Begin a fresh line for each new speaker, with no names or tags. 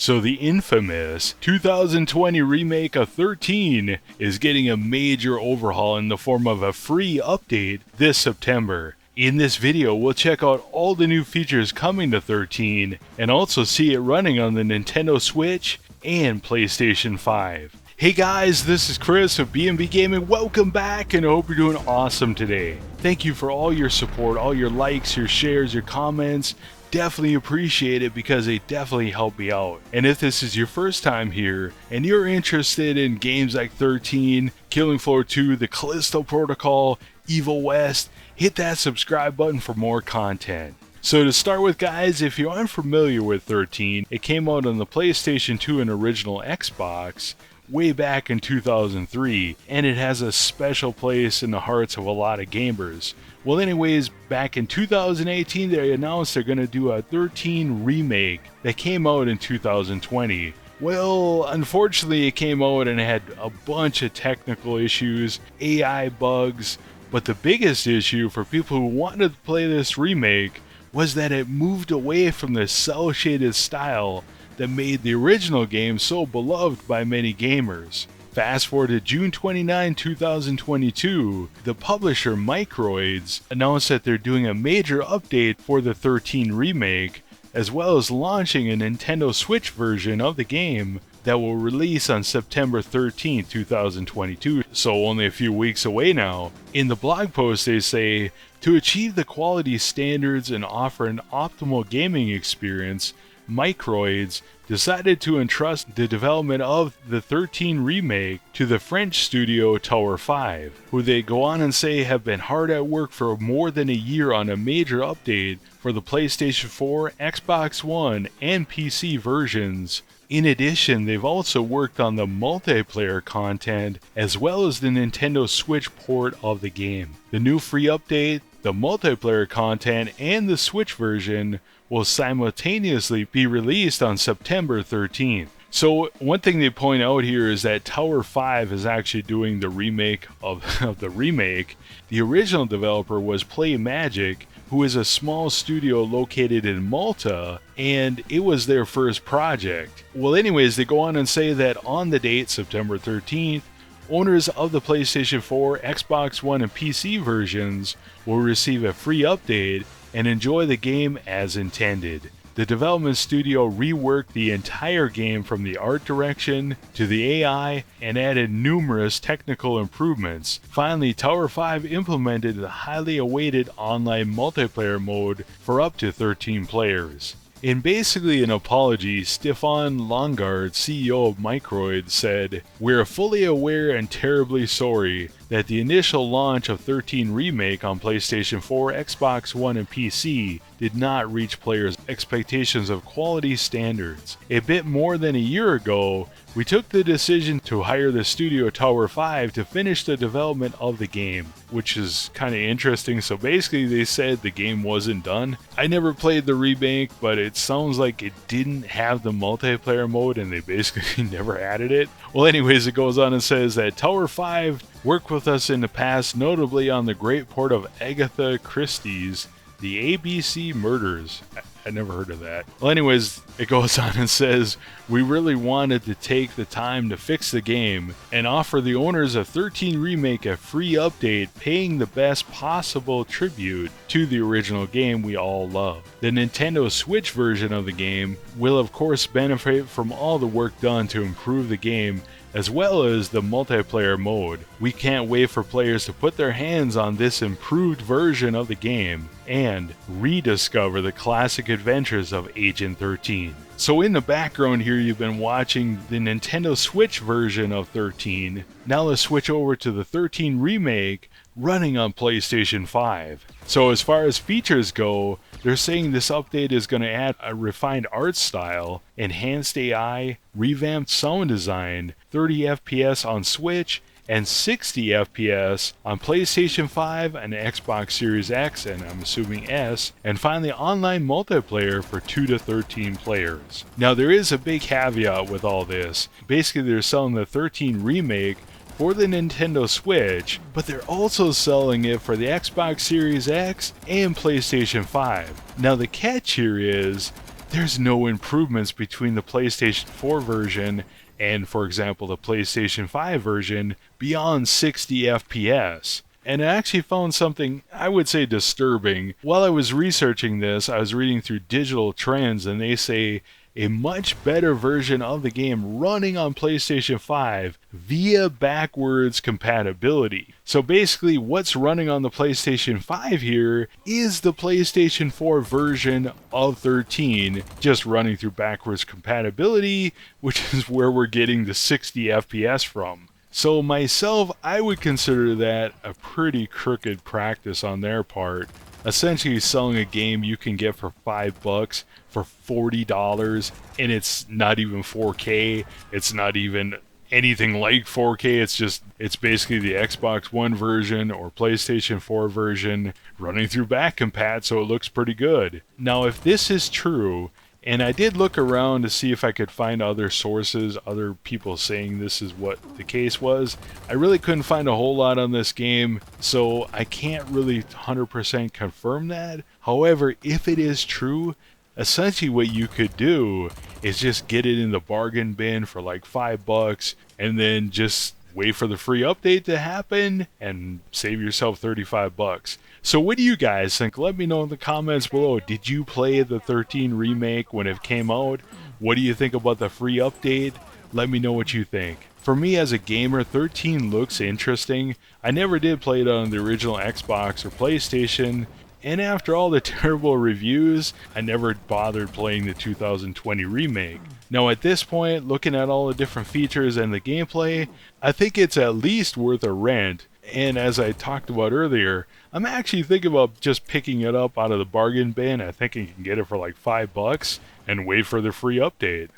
So the infamous 2020 remake of 13 is getting a major overhaul in the form of a free update this September. In this video, we'll check out all the new features coming to 13 and also see it running on the Nintendo Switch and PlayStation 5. Hey guys, this is Chris of B&B Gaming. Welcome back, and I hope you're doing awesome today. Thank you for all your support, all your likes, your shares, your comments. Definitely appreciate it because they definitely help me out. And if this is your first time here and you're interested in games like 13, Killing Floor 2, the Callisto Protocol, Evil West, hit that subscribe button for more content. So to start with, guys, if you aren't familiar with 13, it came out on the PlayStation 2 and original Xbox way back in 2003, and it has a special place in the hearts of a lot of gamers. Well, anyways, back in 2018, they announced they're going to do a 13 remake that came out in 2020. Well, unfortunately, it came out and it had a bunch of technical issues, AI bugs, but the biggest issue for people who wanted to play this remake was that it moved away from the cel-shaded style that made the original game so beloved by many gamers. Fast forward to June 29, 2022, the publisher Microids announced that they're doing a major update for the 13 remake, as well as launching a Nintendo Switch version of the game that will release on September 13, 2022, so only a few weeks away now. In the blog post they say, to achieve the quality standards and offer an optimal gaming experience, Microids decided to entrust the development of the 13 remake to the French studio Tower 5, who they go on and say have been hard at work for more than a year on a major update for the PlayStation 4, Xbox One, and PC versions. In addition, they've also worked on the multiplayer content as well as the Nintendo Switch port of the game. The new free update, the multiplayer content, and the Switch version will simultaneously be released on September 13th. So one thing they point out here is that Tower 5 is actually doing the remake of the remake. The original developer was Play Magic, who is a small studio located in Malta, and it was their first project. Well, anyways, they go on and say that on the date, September 13th, owners of the PlayStation 4, Xbox One, and PC versions will receive a free update and enjoy the game as intended. The development studio reworked the entire game from the art direction to the AI and added numerous technical improvements. Finally, Tower 5 implemented the highly awaited online multiplayer mode for up to 13 players. In basically an apology, Stefan Longard, CEO of Microids, said, "We're fully aware and terribly sorry that the initial launch of 13 Remake on PlayStation 4, Xbox One, and PC did not reach players' expectations of quality standards. A bit more than a year ago, we took the decision to hire the studio Tower 5 to finish the development of the game," which is kind of interesting. So basically they said the game wasn't done. I never played the remake, but it sounds like it didn't have the multiplayer mode and they basically never added it. Well, anyways, it goes on and says that Tower 5 worked with us in the past, notably on the great port of Agatha Christie's The ABC Murders. I never heard of that. Well, anyways, it goes on and says, "We really wanted to take the time to fix the game and offer the owners of 13 Remake a free update paying the best possible tribute to the original game we all love. The Nintendo Switch version of the game will of course benefit from all the work done to improve the game as well as the multiplayer mode. We can't wait for players to put their hands on this improved version of the game and rediscover the classic adventures of Agent 13. So in the background here, you've been watching the Nintendo Switch version of 13. Now let's switch over to the 13 Remake running on PlayStation 5. So as far as features go, they're saying this update is going to add a refined art style, enhanced AI, revamped sound design, 30 FPS on Switch, and 60 FPS on PlayStation 5 and Xbox Series X and I'm assuming S, and finally online multiplayer for 2 to 13 players. Now there is a big caveat with all this. Basically they're selling the 13 Remake for the Nintendo Switch, but they're also selling it for the Xbox Series X and PlayStation 5. Now the catch here is there's no improvements between the PlayStation 4 version and, for example, the PlayStation 5 version beyond 60 FPS. And I actually found something I would say disturbing. While I was researching this, I was reading through Digital Trends, and they say a much better version of the game running on PlayStation 5 via backwards compatibility. So basically, what's running on the PlayStation 5 here is the PlayStation 4 version of 13, just running through backwards compatibility, which is where we're getting the 60 FPS from. So myself, I would consider that a pretty crooked practice on their part. Essentially selling a game you can get for $5 for $40, and it's not even 4K, it's not even anything like 4K, it's basically the Xbox One version or PlayStation 4 version running through back compat, so it looks pretty good. Now if this is true, and I did look around to see if I could find other sources, other people saying this is what the case was. I really couldn't find a whole lot on this game, so I can't really 100% confirm that. However, if it is true, essentially what you could do is just get it in the bargain bin for like $5 and then just wait for the free update to happen and save yourself $35. So what do you guys think? Let me know in the comments below. Did you play the 13 remake when it came out? What do you think about the free update? Let me know what you think. For me as a gamer, 13 looks interesting. I never did play it on the original Xbox or PlayStation, and after all the terrible reviews, I never bothered playing the 2020 remake. Now at this point, looking at all the different features and the gameplay, I think it's at least worth a rent. And as I talked about earlier, I'm actually thinking about just picking it up out of the bargain bin. I think you can get it for like $5 and wait for the free update.